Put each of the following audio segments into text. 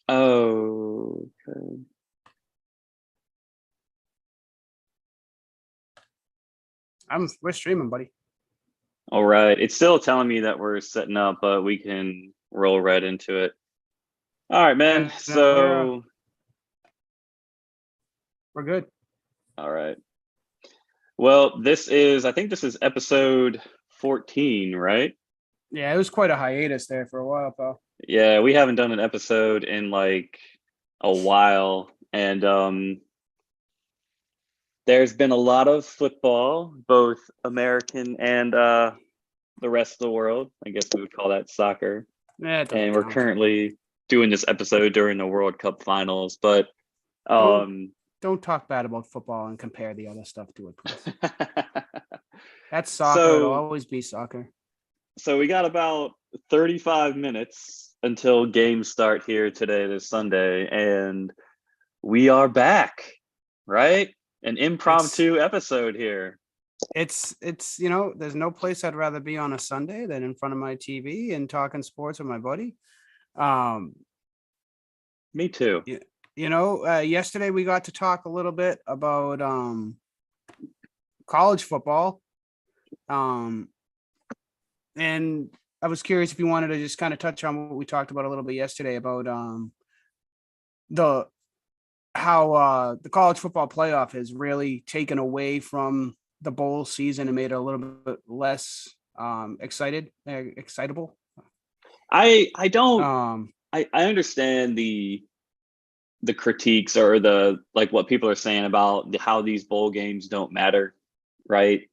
Oh, okay. We're streaming, buddy. All right. It's still telling me that we're setting up, but we can roll right into it. All right, Yeah, man. no, we're good. All right. Well, I think this is episode 14, right? Yeah, it was quite a hiatus there for a while, pal. Yeah, we haven't done an episode in like a while. And there's been a lot of football, both American and the rest of the world. I guess we would call that soccer. Yeah, it doesn't And we're count. currently doing this episode during the World Cup finals. But Don't um don't talk bad about football and compare the other stuff to it, please. That's soccer. It'll so always be soccer. so we got about 35 minutes until games start here today, this Sunday, and we are back, right? An It's impromptu episode here. it's there's no place I'd rather be on a Sunday than in front of my TV and talking sports with my buddy. Um, Me too. yesterday we got to talk a little bit about college football. Um, and I was curious if you wanted to just kind of touch on what we talked about a little bit yesterday about the how the college football playoff has really taken away from the bowl season and made it a little bit less excitable. I don't Um, I understand the critiques or the like what people are saying about how these bowl games don't matter, right?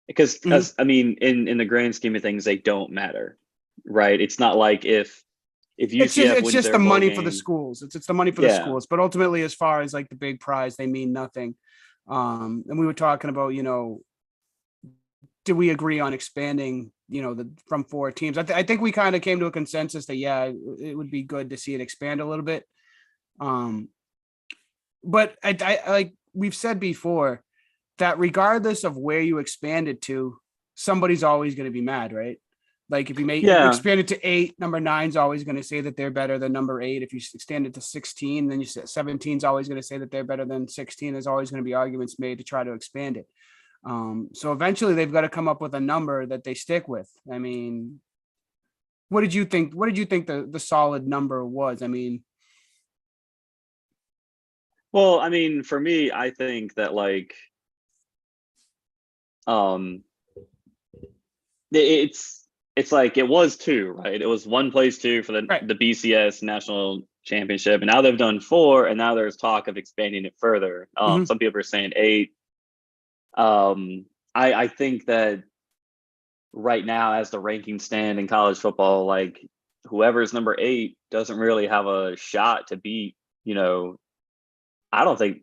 Because mhm. I mean, in the grand scheme of things, they don't matter, right? It's not like if It's just UCF it's wins just their the bowl money for the game, schools. It's the money for the yeah, schools, but ultimately, as far as like the big prize, they mean nothing. And we were talking about, do we agree on expanding, the from four teams? I think we kind of came to a consensus that yeah, it would be good to see it expand a little bit. Um, but I like we've said before that regardless of where you expand it to, somebody's always going to be mad, right? Like if you yeah, expand it to 8, number 9's always going to say that they're better than number 8. If you extend it to 16, then you 17's always going to say that they're better than 16. There's always going to be arguments made to try to expand it. So eventually they've got to come up with a number that they stick with. I mean, what did you think? What did you think the solid number was? I mean, Well, I mean, for me, I think that like um it's like it was two, right? It was one place two for right. the BCS national championship, and now they've done four, and now there's talk of expanding it further. Mm-hmm. Some people are saying eight. I think that right now, as the rankings stand in college football, like whoever's number eight doesn't really have a shot to beat, you know, I don't think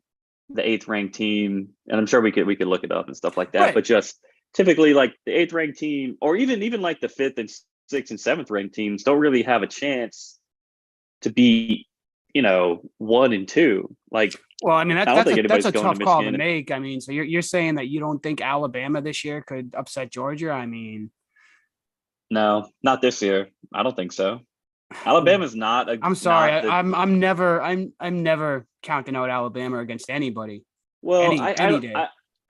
the eighth ranked team, and I'm sure we could look it up and stuff like that, Right. but just typically like the eighth ranked team, or even like the fifth and sixth and seventh ranked teams, don't really have a chance to beat, one and two. Like Well, I mean I don't that's think that's anybody's a going to tough call to Michigan. make. I mean, so you're saying that you don't think Alabama this year could upset Georgia? I mean, No, not this year. I don't think so. Alabama's not a I'm sorry. not the I'm never counting out Alabama against anybody well. any day.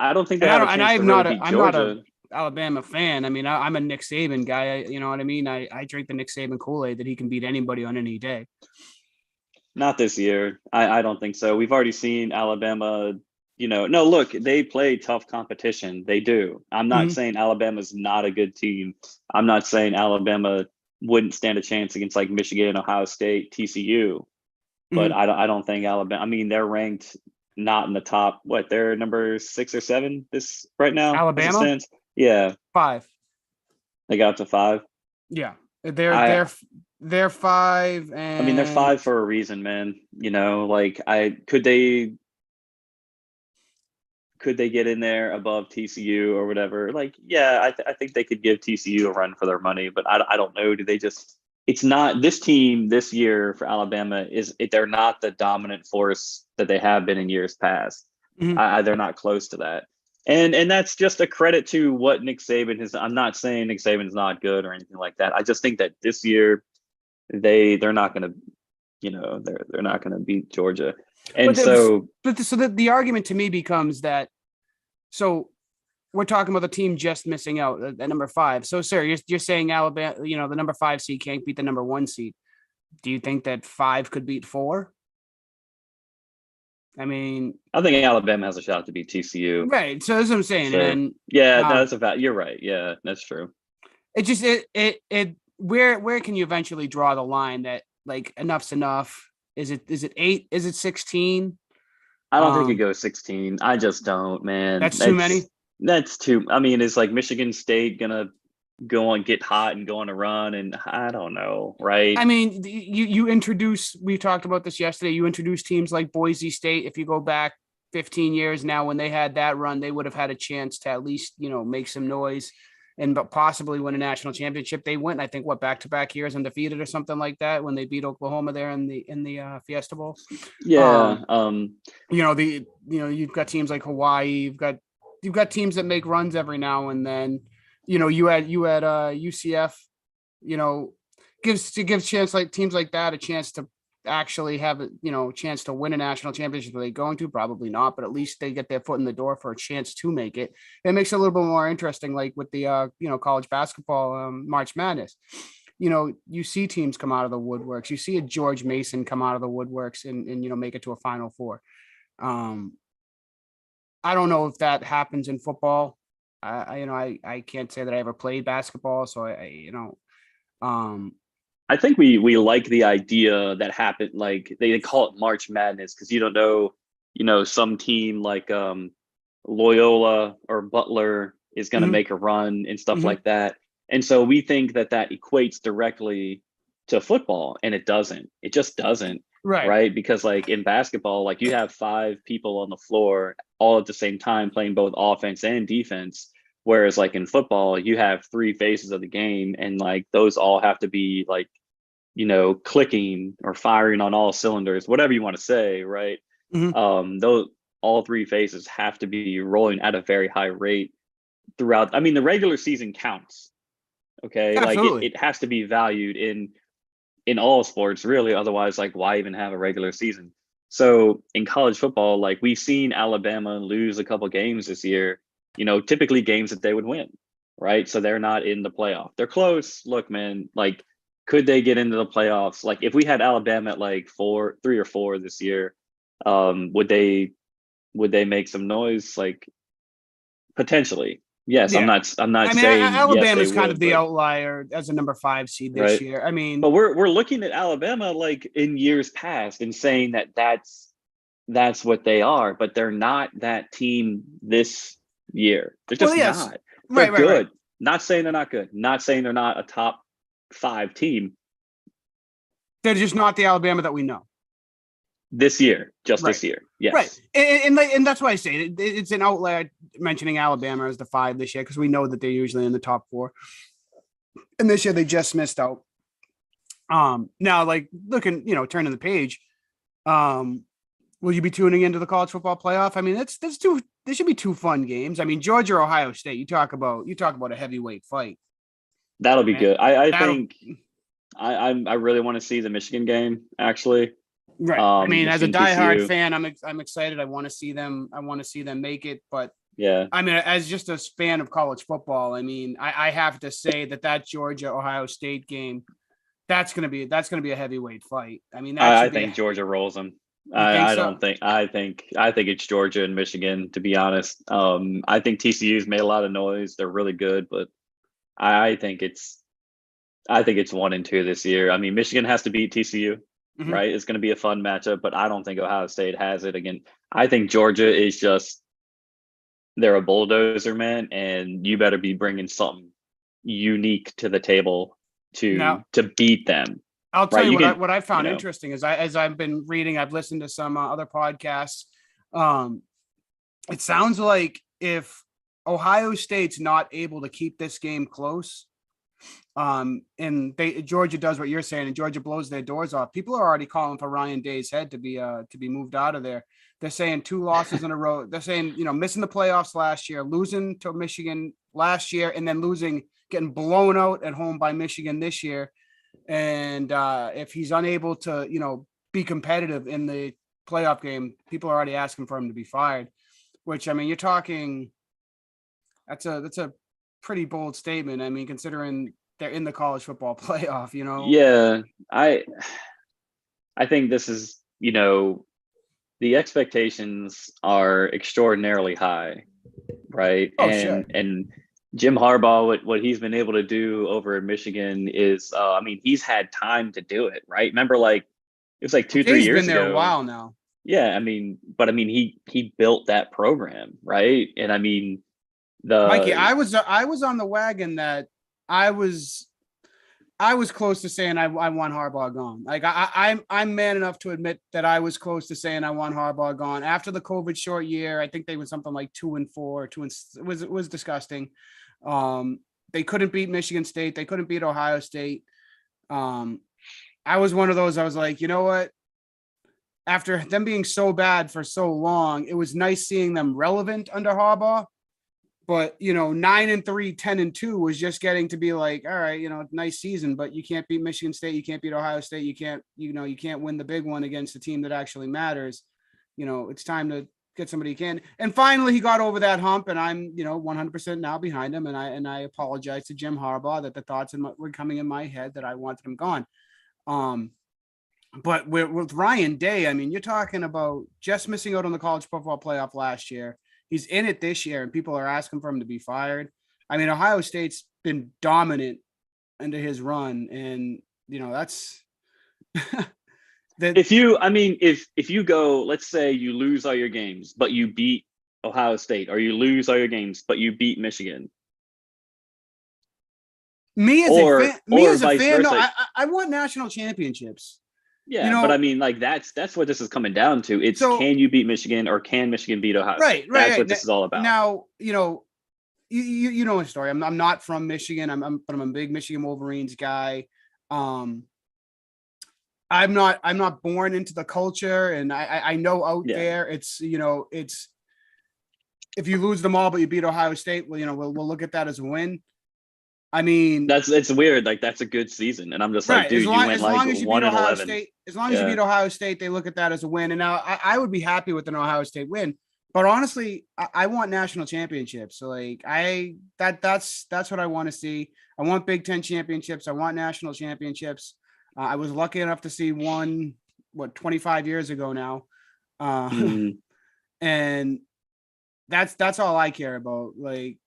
I don't think they And have a chance to really beat I'm not a Georgia. Alabama fan. I mean, I'm a Nick Saban guy. You know what I mean? I drink the Nick Saban Kool-Aid that he can beat anybody on any day. Not this year. I don't think so. We've already seen Alabama, no, look, they play tough competition. They do. I'm not Mhm. saying Alabama's not a good team. I'm not saying Alabama wouldn't stand a chance against like Michigan, Ohio State, TCU, but Mhm. I don't think Alabama, I mean, they're ranked not in the top, what, they're number 6 or 7 this right now as it Alabama stands. Yeah, 5. they got up to 5. Yeah, they're I they're they're 5 I mean, they're and 5 for a reason, man. Like I could they get in there above TCU or whatever? Like, yeah, I think they could give TCU a run for their money, but I don't know. Do they just? It's not this team this year for Alabama they're not the dominant force that they have been in years past. mhm. They're not close to that, and that's just a credit to what Nick Saban has. I'm not saying Nick Saban's not good or anything like that. I just think that this year they're not going to. they're not going to beat Georgia. And But the, so the argument to me becomes that, so we're talking about the team just missing out at number 5. So, sir, you're saying Alabama, the number 5 seed can't beat the number 1 seed. Do you think that 5 could beat 4? I mean, I think Alabama has a shot to beat TCU. Right. So that's what I'm saying. So, and yeah, that's about. You're right. Yeah, that's true. It just where can you eventually draw the line that like enough's enough? Is it 8? Is it 16? I don't think it goes 16. I just don't, man. That's too many. That's too. I mean, is like Michigan State gonna go and get hot and go on a run? And I don't know, right? I mean, you introduce. We talked about this yesterday. You introduce teams like Boise State. If you go back 15 years now, when they had that run, they would have had a chance to at least make some noise and but possibly win a national championship. They went, I think, back-to-back years undefeated or something like that when they beat Oklahoma there in the Fiesta Bowl. Yeah. You've got teams like Hawaii. You've got teams that make runs every now and then. You had UCF. Gives chance like teams like that a chance to actually have a chance to win a national championship. Are they going to? Probably not, but at least they get their foot in the door for a chance to make it. It makes it a little bit more interesting, like with the college basketball March Madness. You see teams come out of the woodworks. You see a George Mason come out of the woodworks and make it to a Final Four. I don't know if that happens in football. I can't say that I ever played basketball, so I think we like the idea that happened. Like they call it March Madness because you don't know, some team like Loyola or Butler is going to make a run and stuff like that. And so we think that equates directly to football, and it doesn't. It just doesn't. Right. Because like in basketball, like you have 5 people on the floor all at the same time playing both offense and defense. Whereas like in football, you have 3 phases of the game, and like those all have to be like, clicking or firing on all cylinders, whatever you want to say, right? Those all 3 phases have to be rolling at a very high rate throughout. I mean, the regular season counts. Okay. Absolutely. Like it has to be valued in all sports, really. Otherwise, like why even have a regular season? So in college football, like we've seen Alabama lose a couple games this year, typically games that they would win, right? So they're not in the playoff. They're close. Look, man, like, could they get into the playoffs? Like if we had Alabama at like 3 or 4 this year, would they make some noise? Like potentially. Yes, yeah. I'm not saying Alabama's kind of the outlier as a number 5 seed this year. I mean, but we're looking at Alabama like in years past and saying that's what they are, but they're not that team this year. They're just not. They're good. Right. Not saying they're not good. Not saying they're not a top 5 team. They're just not the Alabama that we know. This year, this year. Yes. Right. And that's why I say it's an outlier mentioning Alabama as the 5 this year, because we know that they're usually in the top 4. And this year they just missed out. Now, like looking, turning the page, will you be tuning into the college football playoff? I mean, there should be 2 fun games. I mean, Georgia or Ohio State, you talk about a heavyweight fight. That'll be good. I think I really want to see the Michigan game, actually. Right. I mean, as a diehard fan, I'm excited. I want to see them make it. But yeah, I mean, as just a fan of college football, I mean, I have to say that Georgia Ohio State game, that's gonna be a heavyweight fight. I mean, I think Georgia rolls them. I think it's Georgia and Michigan, to be honest. I think TCU's made a lot of noise. They're really good, but I think it's 1 and 2 this year. I mean, Michigan has to beat TCU. Mm-hmm. Right. It's going to be a fun matchup, but I don't think Ohio State has it again. I think Georgia is they're a bulldozer, man. And you better be bringing something unique to the table to beat them. I'll tell you what I found interesting is as I've been reading, I've listened to some other podcasts. It sounds like if Ohio State's not able to keep this game close, and Georgia does what you're saying, and Georgia blows their doors off, people are already calling for Ryan Day's head to be moved out of there. They're saying 2 losses in a row. They're saying, missing the playoffs last year, losing to Michigan last year, and then getting blown out at home by Michigan this year. And if he's unable to, be competitive in the playoff game, people are already asking for him to be fired. Which, I mean, you're talking. That's a pretty bold statement. I mean, considering they're in the college football playoff, you know. Yeah, I think this is, the expectations are extraordinarily high, right? Oh, sure. And Jim Harbaugh, what he's been able to do over in Michigan is, I mean, he's had time to do it, right? Remember, like it was like two, three Jay's been years there a ago. while now. Yeah, I mean, but I mean, he built that program, right? And I mean, Mikey, the I was on the wagon that I was I was close to saying I want Harbaugh gone. Like I'm man enough to admit that I was close to saying I want Harbaugh gone after the COVID short year. I think they were something like 2-4, it was disgusting. They couldn't beat Michigan State. They couldn't beat Ohio State. I was one of those. I was like, you know what? After them being so bad for so long, it was nice seeing them relevant under Harbaugh. But 9-3, 10-2 was just getting to be like, all right, nice season, but you can't beat Michigan State, you can't beat Ohio State, you can't win the big one against the team that actually matters. It's time to get somebody who can. And finally, he got over that hump, and I'm 100% now behind him. And I apologize to Jim Harbaugh that the thoughts were coming in my head that I wanted him gone. But with Ryan Day, I mean, you're talking about just missing out on the college football playoff last year. He's in it this year, and people are asking for him to be fired. I mean, Ohio State's been dominant under his run, and that's that. if you go, let's say you lose all your games, but you beat Ohio State, or you lose all your games, but you beat Michigan. Me as a fan, no, I want national championships. Yeah, but I mean, like that's what this is coming down to. It's can you beat Michigan, or can Michigan beat Ohio? Right. That's what this is all about. Now, you know the story. I'm not from Michigan. But I'm a big Michigan Wolverines guy. I'm not born into the culture, and I know out there it's if you lose them all but you beat Ohio State, well, we'll look at that as a win. I mean, it's weird. Like that's a good season, and I'm just like, dude, you went like 1-11. As long as you beat Ohio State, they look at that as a win. And now I would be happy with an Ohio State win, but honestly, I want national championships. So like that's what I want to see. I want Big Ten championships. I want national championships. I was lucky enough to see one 25 years ago now, and that's all I care about. Like,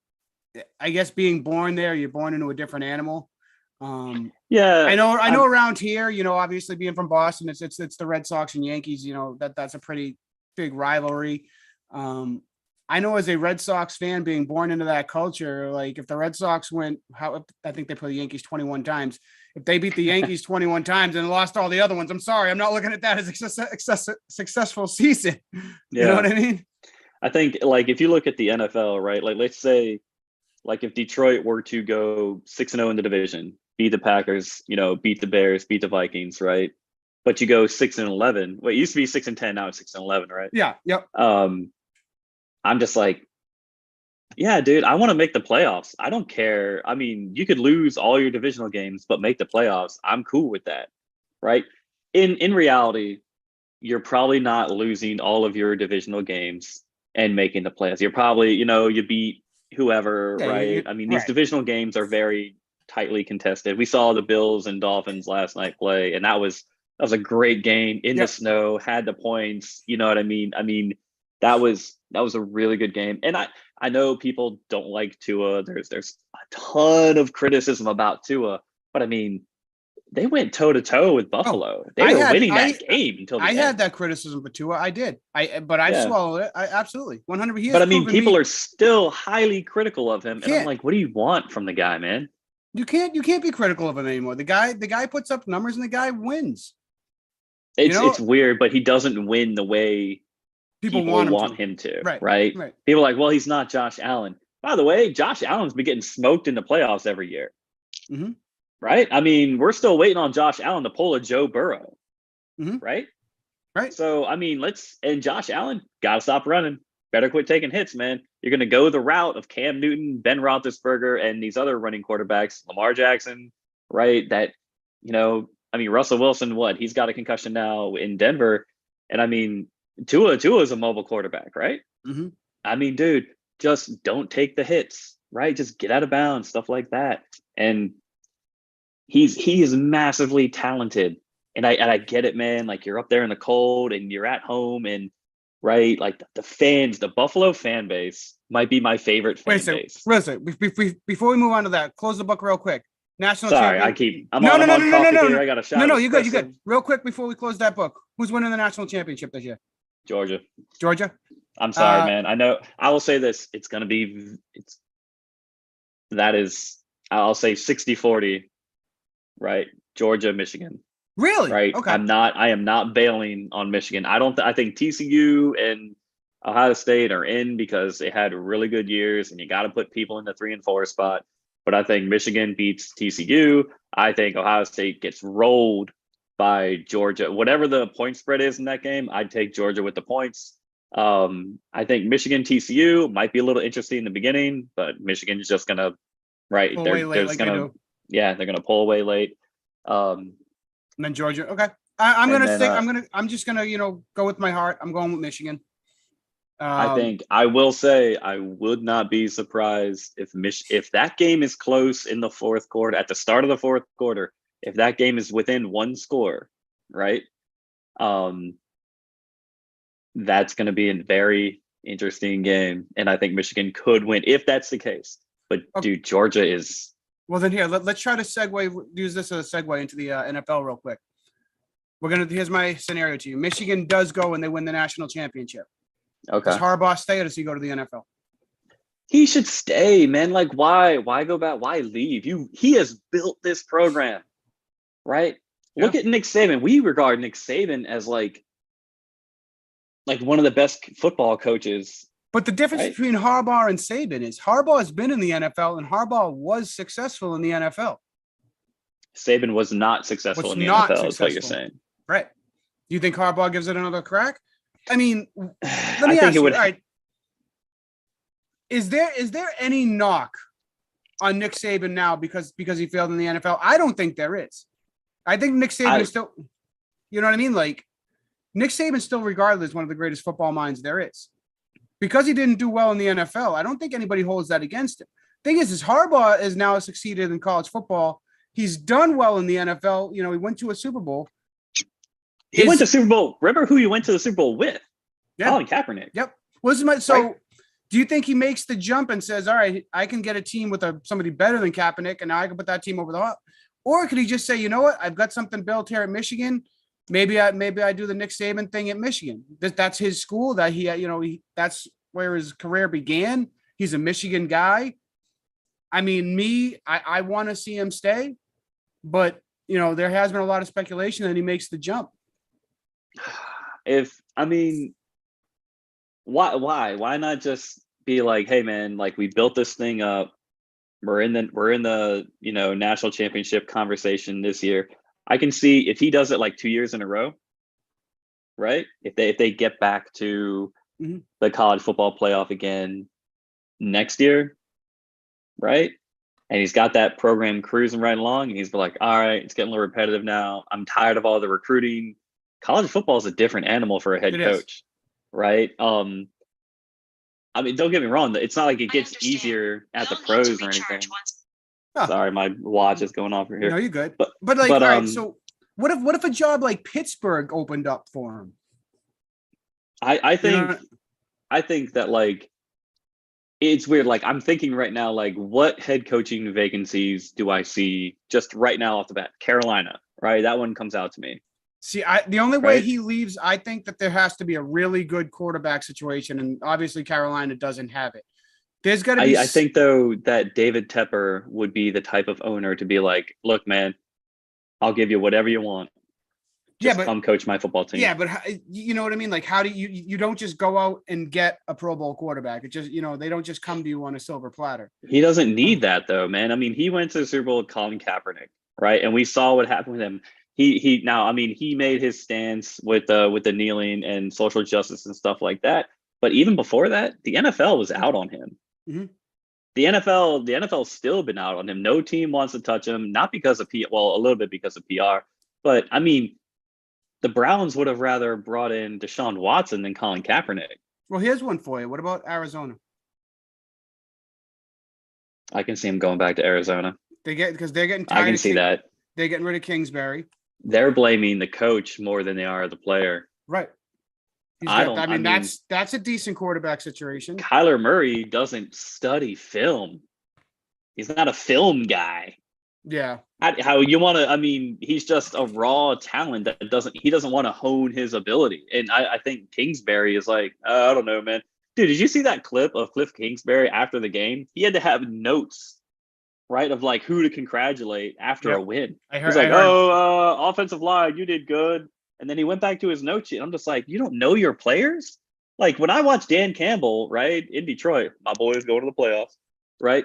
I guess being born there, you're born into a different animal. I know around here, obviously being from Boston, it's the Red Sox and Yankees, that's a pretty big rivalry. I know as a Red Sox fan being born into that culture, like if the Red Sox I think they play the Yankees 21 times. If they beat the Yankees 21 times and lost all the other ones, I'm sorry, I'm not looking at that as a successful season. You know what I mean? I think like if you look at the NFL, right? Like let's say like if Detroit were to go 6-0 in the division, beat the Packers, beat the Bears, beat the Vikings, right? But you go 6-11. Well, it used to be 6-10, now it's 6-11, right? Yeah. Yep. I'm just like, yeah, dude, I want to make the playoffs. I don't care. I mean, you could lose all your divisional games, but make the playoffs. I'm cool with that, right? In reality, you're probably not losing all of your divisional games and making the playoffs. You're probably, you beat whoever, right? I mean, these divisional games are very tightly contested. We saw the Bills and Dolphins last night play, and that was a great game in the snow, had the points, you know what I mean? I mean, that was a really good game. And I know people don't like Tua. There's a ton of criticism about Tua, but I mean, they went toe to toe with Buffalo. They were winning that game until the end. I had that criticism for Tua. I did. But I swallowed it. I absolutely 100%. But I mean, people are still highly critical of him, and I'm like, what do you want from the guy, man? You can't be critical of him anymore. The guy puts up numbers and the guy wins. It's weird, but he doesn't win the way people want him to. Right. People are like, well, he's not Josh Allen. By the way, Josh Allen's been getting smoked in the playoffs every year. Mm-hmm. Right? I mean, we're still waiting on Josh Allen to pull a Joe Burrow. Mm-hmm. Right? Right. So, I mean, and Josh Allen, got to stop running. Better quit taking hits, man. You're going to go the route of Cam Newton, Ben Roethlisberger, and these other running quarterbacks, Lamar Jackson, right? That, I mean, Russell Wilson, what? He's got a concussion now in Denver. And I mean, Tua is a mobile quarterback, right? Hmm. I mean, dude, just don't take the hits, right? Just get out of bounds, stuff like that. And he is massively talented. And I get it, man. Like you're up there in the cold and you're at home and right, like the fans, the Buffalo fan base might be my favorite Wait a fan second. base. Listen, before we move on to that, close the book real quick. National Sorry, champion. I'm No, on no, I'm no, on no, no, no, coffee no, here. no. I got a shot. No, no, of you're good. You're espresso. good. Real quick before we close that book, who's winning the national championship this year? Georgia. Georgia. I'm sorry, man. I know. I will say this. It's gonna be. That is. I'll say 60-40. Right, Georgia, Michigan. Really? Right. Okay. I am not bailing on Michigan. I don't. I think TCU and Ohio State are in because they had really good years, and you got to put people in the 3 and 4 spot. But I think Michigan beats TCU. I think Ohio State gets rolled by Georgia. Whatever the point spread is in that game, I'd take Georgia with the points. I think Michigan TCU might be a little interesting in the beginning, but Michigan's just gonna right. Pull They're away late just like they gonna do. yeah, they're gonna pull away late. And then Georgia. Okay. I'm And gonna then stick. I'm just gonna go with my heart. I'm going with Michigan. I think I will say I would not be surprised if that game is close in the fourth quarter at the start of the fourth quarter. If that game is within 1 score, right? That's going to be a very interesting game, and I think Michigan could win if that's the case. But Okay. dude, Georgia is. Well, then here, let's try to use this as a segue into the NFL real quick. Here's my scenario to you. Michigan does go and they win the national championship. Okay. Does Harbaugh stay or does he go to the NFL? He should stay, man. Like, why? Why go back? Why leave? He has built this program, right? Yeah. Look at Nick Saban. We regard Nick Saban as like one of the best football coaches. But the difference Right. between Harbaugh and Saban is Harbaugh has been in the NFL and Harbaugh was successful in the NFL. Saban was not successful Was in the not NFL, is what you're successful. saying. Right. Do you think Harbaugh gives it another crack? I mean, let I me think ask it you, would. all right. Is there any knock on Nick Saban now because he failed in the NFL? I don't think there is. I think Nick Saban is still, you know what I mean? Like Nick Saban still regarded as one of the greatest football minds there is. Because he didn't do well in the NFL, I don't think anybody holds that against him. Thing is Harbaugh has now succeeded in college football. He's done well in the NFL. You know, he went to a Super Bowl. He went to Super Bowl. Remember who he went to the Super Bowl with? Yeah. Colin Kaepernick. Yep. So do you think he makes the jump and says, all right, I can get a team with somebody better than Kaepernick and now I can put that team over the top? Or could he just say, you know what? I've got something built here at Michigan. Maybe I do the Nick Saban thing at Michigan. That's his school. That that's where his career began. He's a Michigan guy. I mean, I want to see him stay, but there has been a lot of speculation that he makes the jump. Why not just be like, hey man, like we built this thing up. We're in the national championship conversation this year. I can see if he does it like 2 years in a row, right? If they get back to the college football playoff again next year, right? And he's got that program cruising right along, and he's like, all right, it's getting a little repetitive now. I'm tired of all the recruiting. College football is a different animal for a head coach, right? I mean, don't get me wrong. It's not like it gets easier at the pros or anything. Oh. Sorry, my watch is going off here. No, you're good. But like, all right, so what if a job like Pittsburgh opened up for him? I think that like it's weird. Like I'm thinking right now, like what head coaching vacancies do I see just right now off the bat? Carolina, right? That one comes out to me. See, the only way he leaves, I think that there has to be a really good quarterback situation, and obviously Carolina doesn't have it. There's got to be. I think though that David Tepper would be the type of owner to be like, look, man, I'll give you whatever you want. Just come coach my football team. Yeah, but you know what I mean? Like, how do you don't just go out and get a Pro Bowl quarterback? It just, they don't just come to you on a silver platter. He doesn't need that though, man. I mean, he went to the Super Bowl with Colin Kaepernick, right? And we saw what happened with him. He made his stance with the kneeling and social justice and stuff like that. But even before that, the NFL was out on him. Mm-hmm. The NFL's still been out on him. No team wants to touch him, not because of a little bit because of PR, But I mean, the Browns would have rather brought in Deshaun Watson than Colin Kaepernick. Well, here's one for you. What about Arizona? I can see him going back to Arizona. Because they're getting I tired can of see that. They're getting rid of Kingsbury. They're blaming the coach more than they are the player. Right. I mean, that's a decent quarterback situation. Kyler Murray doesn't study film. He's not a film guy. Yeah. How you want to? I mean, he's just a raw talent that he doesn't want to hone his ability. And I think Kingsbury is like, I don't know, man. Dude, did you see that clip of Cliff Kingsbury after the game? He had to have notes, right, of like who to congratulate after a win. He's like, offensive line, you did good. And then he went back to his note sheet. I'm just like, you don't know your players? Like when I watch Dan Campbell, right, in Detroit, my boys go to the playoffs, right?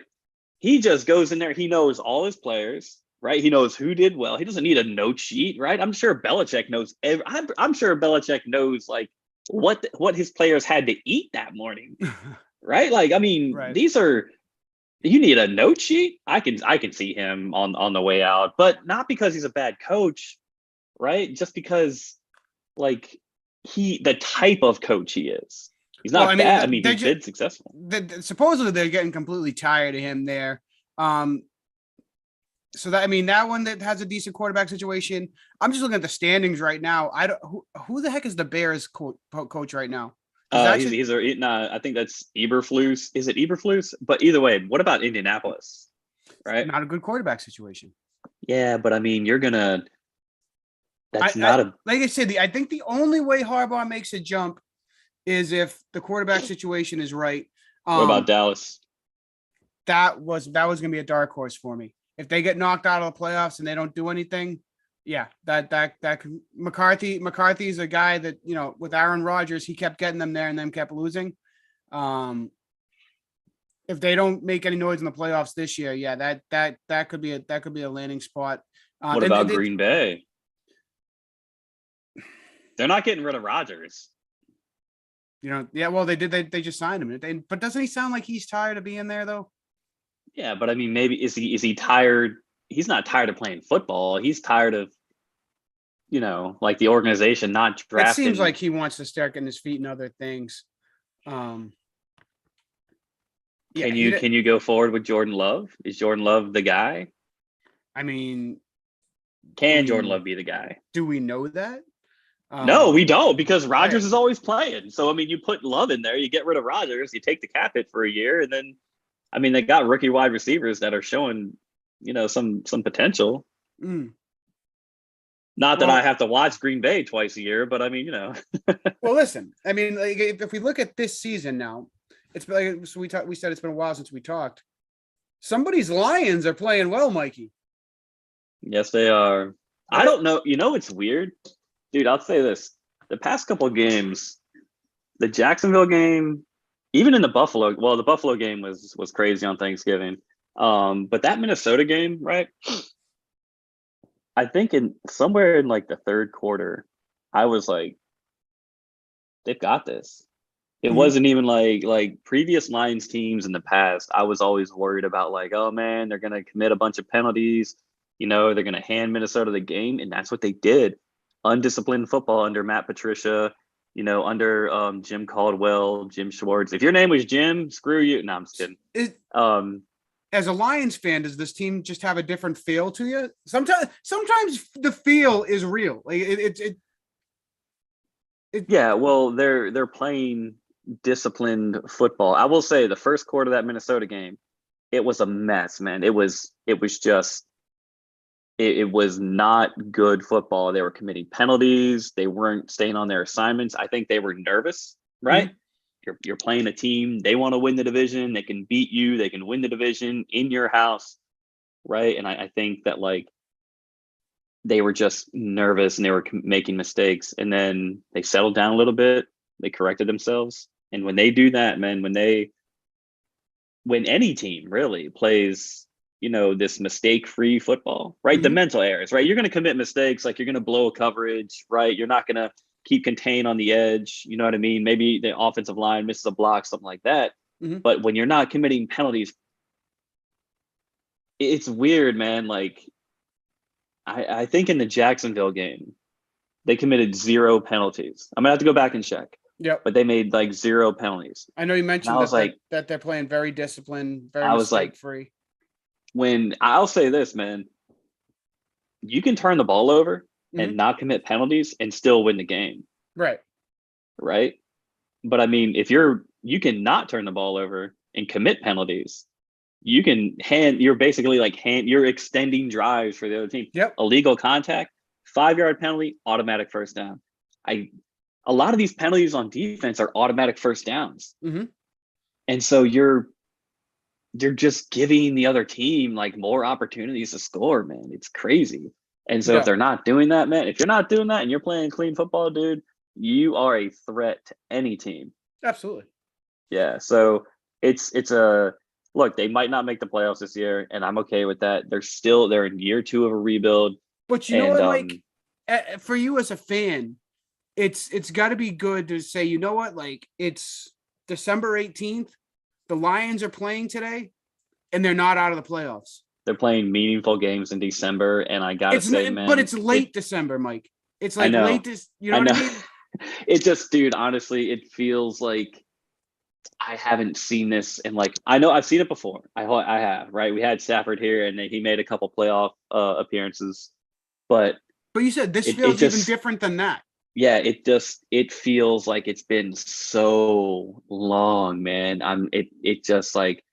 He just goes in there. He knows all his players, right? He knows who did well. He doesn't need a note sheet, right? I'm sure Belichick knows. I'm sure Belichick knows like what his players had to eat that morning, right? Like, I mean, these are. You need a note sheet. I can see him on the way out, but not because he's a bad coach, right? Just because like the type of coach he is. He's not bad. I mean, he's been successful. Supposedly they're getting completely tired of him there. So that, I mean, that one that has a decent quarterback situation. I'm just looking at the standings right now. Who the heck is the Bears coach right now? I think that's Eberflus. Is it Eberflus? But either way, what about Indianapolis? Right? Not a good quarterback situation. Yeah, but I mean, like I said, I think the only way Harbaugh makes a jump is if the quarterback situation is right. What about Dallas? That was going to be a dark horse for me. If they get knocked out of the playoffs and they don't do anything, yeah, that McCarthy's a guy that, you know, with Aaron Rodgers, he kept getting them there and then kept losing. If they don't make any noise in the playoffs this year, yeah, that could be a landing spot. What about Green Bay? They're not getting rid of Rodgers. You know, yeah, well, they did. They just signed him. But doesn't he sound like he's tired of being there, though? Yeah, but I mean, maybe is he tired? He's not tired of playing football. He's tired of, you know, like the organization not drafting. It seems like he wants to start getting his feet in other things. Can you go forward with Jordan Love? Is Jordan Love the guy? I mean, can Jordan Love be the guy? Do we know that? No, we don't, because Rodgers is always playing. So, I mean, you put Love in there, you get rid of Rodgers, you take the cap hit for a year, and then, I mean, they got rookie wide receivers that are showing, you know, some potential. Not that I have to watch Green Bay twice a year, but I mean, you know. Well, listen, I mean, like, if we look at this season now, it's like we said it's been a while since we talked. Somebody's Lions are playing well, Mikey. Yes, they are. I don't know. You know, it's weird. Dude, I'll say this. The past couple of games, the Jacksonville game, even in the Buffalo game was crazy on Thanksgiving. But that Minnesota game, right? I think somewhere in like the third quarter, I was like, they've got this. It wasn't even like previous Lions teams in the past. I was always worried about like, oh man, they're gonna commit a bunch of penalties. You know, they're gonna hand Minnesota the game, and that's what they did. Undisciplined football under Matt Patricia, you know, under Jim Caldwell, Jim Schwartz. If your name was Jim, screw you. No, I'm just kidding. As a Lions fan, does this team just have a different feel to you? Sometimes the feel is real. Like yeah, well, they're playing disciplined football. I will say the first quarter of that Minnesota game, it was a mess, man. It was not good football. They were committing penalties. They weren't staying on their assignments. I think they were nervous, right? You're playing a team. They want to win the division. They can beat you. They can win the division in your house, right? And I think that like they were just nervous and they were making mistakes. And then they settled down a little bit. They corrected themselves. And when they do that, man, when any team really plays, you know, this mistake-free football, right? The mental errors, right? You're going to commit mistakes, like you're going to blow a coverage, right? You're not going to keep contained on the edge. You know what I mean? Maybe the offensive line misses a block, something like that. But when you're not committing penalties, it's weird, man. Like, I think in the Jacksonville game, they committed 0 penalties. I'm gonna have to go back and check, Yep. but they made like 0 penalties. I know you And mentioned that they're playing very disciplined, very I was like, mistake free. when I'll say this, man, you can turn the ball over and Mhm. not commit penalties and still win the game, Right. right? But I mean, you can not turn the ball over and commit penalties. You're basically like you're extending drives for the other team. Yep. Illegal contact, 5-yard penalty, automatic first down. A lot of these penalties on defense are automatic first downs. Mm-hmm. And so you're just giving the other team like more opportunities to score, man. It's crazy. And so if Yeah. they're not doing that, man, if you're not doing that and you're playing clean football, dude, you are a threat to any team. Absolutely. Yeah. So it's a look, they might not make the playoffs this year, and I'm okay with that. They're in year 2 of a rebuild. But you know And what, Mike? For you as a fan, it's got to be good to say, you know what, like it's December 18th. The Lions are playing today, and they're not out of the playoffs. they're playing meaningful games in December, and I gotta say, man, but it's late December, Mike. It's like I know. late this. You know what I mean? It just, dude, honestly, it feels like I haven't seen this in like I know I've seen it before. I have, right? We had Stafford here, and he made a couple playoff appearances, but you said this it feels just even different than that. yeah, it feels like it's been so long, man. It just like,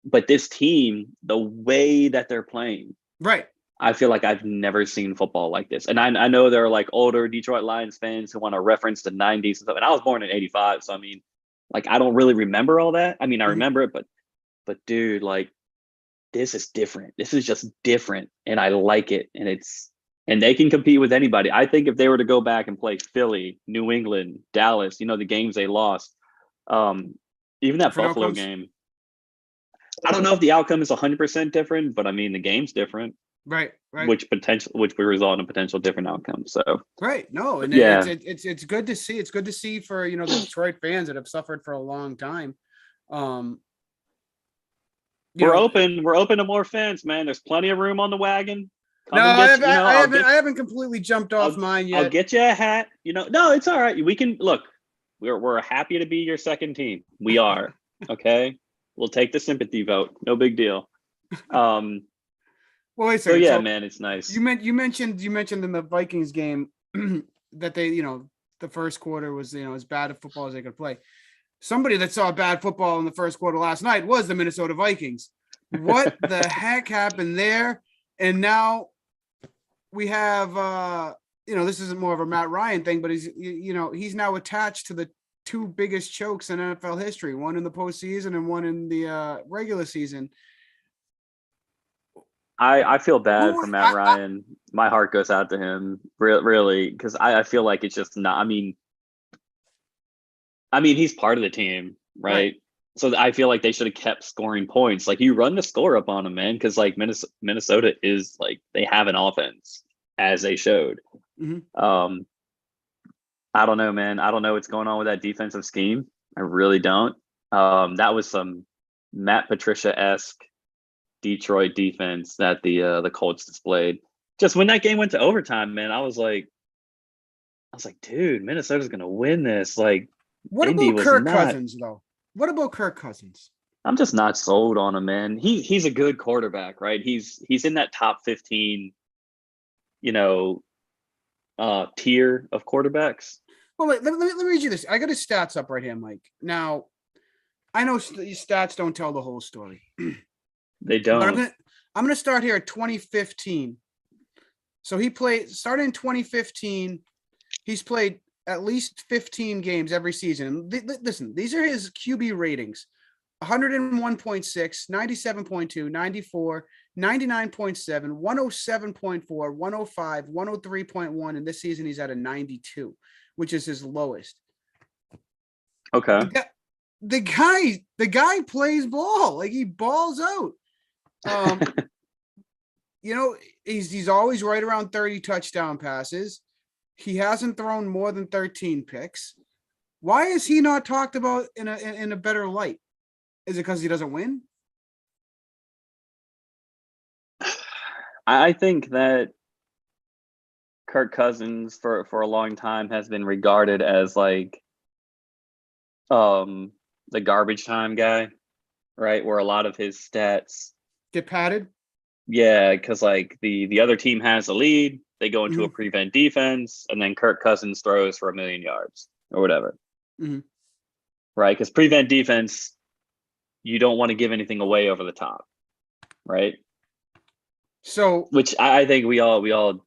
but this team, the way that they're playing, Right. I feel like I've never seen football like this. And I know there are like older Detroit Lions fans who want to reference the 90s and stuff. And I was born in 85. So I mean, like I don't really remember all that. I mean, I remember it, but dude, like this is different. This is just different. And I like it. And they can compete with anybody. I think if they were to go back and play Philly, New England, Dallas, the games they lost, even that Different Buffalo outcomes. game, I don't know if the outcome is 100% different, but I mean, the game's different. Right. Which would result in a potential different outcome. So right. No, and yeah, it's good to see. It's good to see for the Detroit fans that have suffered for a long time. We're open to more fans, man. There's plenty of room on the wagon. I haven't completely jumped off mine yet. I'll get you a hat. No, it's all right. We can look. We're happy to be your second team. We are. Okay. We'll take the sympathy vote. No big deal. Well, wait a second. So yeah, man, it's nice. You mentioned in the Vikings game that they, the first quarter was, as bad of football as they could play. Somebody that saw bad football in the first quarter last night was the Minnesota Vikings. What the heck happened there? And now we have, this isn't more of a Matt Ryan thing, but he's now attached to the 2 biggest chokes in NFL history, one in the postseason and one in the regular season. I feel bad for Matt Ryan. My heart goes out to him, really, because I feel like it's just not. I mean, he's part of the team, right? So I feel like they should have kept scoring points. Like you run the score up on them, man, because like Minnesota is like they have an offense as they showed. Mm-hmm. I don't know, man. I don't know what's going on with that defensive scheme. I really don't. That was some Matt Patricia-esque Detroit defense that the Colts displayed. Just when that game went to overtime, man, I was like, dude, Minnesota's gonna win this. Like, what Indy about Kirk Cousins though? What about Kirk Cousins? I'm just not sold on him, man. He's a good quarterback, right? He's in that top 15, tier of quarterbacks. Well, let me read you this. I got his stats up right here, Mike. Now, I know these stats don't tell the whole story. They don't. But I'm gonna start here at 2015. So he started in 2015. He's played at least 15 games every season. And listen, these are his QB ratings: 101.6, 97.2, 94, 99.7, 107.4, 105, 103.1, and this season he's at a 92, which is his lowest. Okay. The guy plays ball. Like he balls out. He's always right around 30 touchdown passes. He hasn't thrown more than 13 picks. Why is he not talked about in a better light? Is it because he doesn't win? I think that Kirk Cousins for a long time has been regarded as like the garbage time guy, right? Where a lot of his stats, Get padded. yeah, because like the other team has a lead, they go into a Mhm. prevent defense, and then Kirk Cousins throws for 1,000,000 yards or whatever, Mhm. right? Because prevent defense, you don't want to give anything away over the top, right? So Which I think we all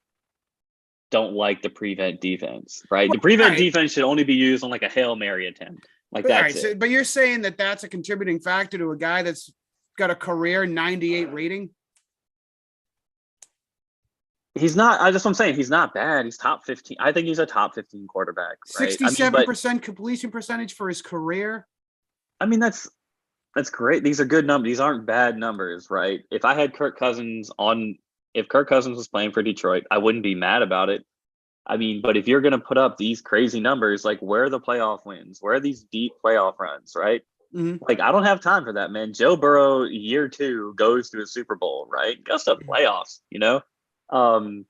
don't like the prevent defense, right? The all prevent right, defense should only be used on like a Hail Mary attempt. Like but all that's right. it. So, but you're saying that that's a contributing factor to a guy that's got a career 98 rating. He's not. I just what I'm saying. He's not bad. He's top 15. I think he's a top 15 quarterback, right? I mean, but 67% completion percentage for his career. I mean that's great. These are good numbers. These aren't bad numbers, right? If I had Kirk Cousins on, if Kirk Cousins was playing for Detroit, I wouldn't be mad about it. I mean, but if you're going to put up these crazy numbers, like where are the playoff wins? Where are these deep playoff runs, right? Mhm. Like I don't have time for that, man. Joe Burrow, year 2, goes to a Super Bowl, right? Goes to playoffs, you know. Um,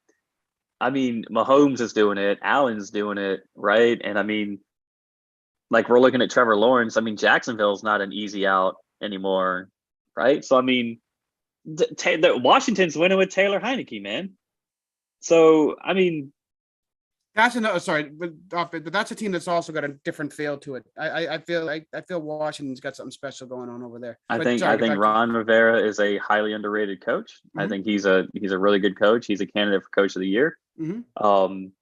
I mean, Mahomes is doing it, Allen's doing it, right? And I mean, like we're looking at Trevor Lawrence. I mean, Jacksonville's not an easy out anymore, right? So I mean, Washington's winning with Taylor Heineke, man. So I mean, That's another. Sorry, but that's a team that's also got a different feel to it. I feel Washington's got something special going on over there. I But think sorry, I get think back to Ron Rivera is a highly underrated coach. I Mhm. think he's a really good coach. He's a candidate for coach of the year. Mhm. Um,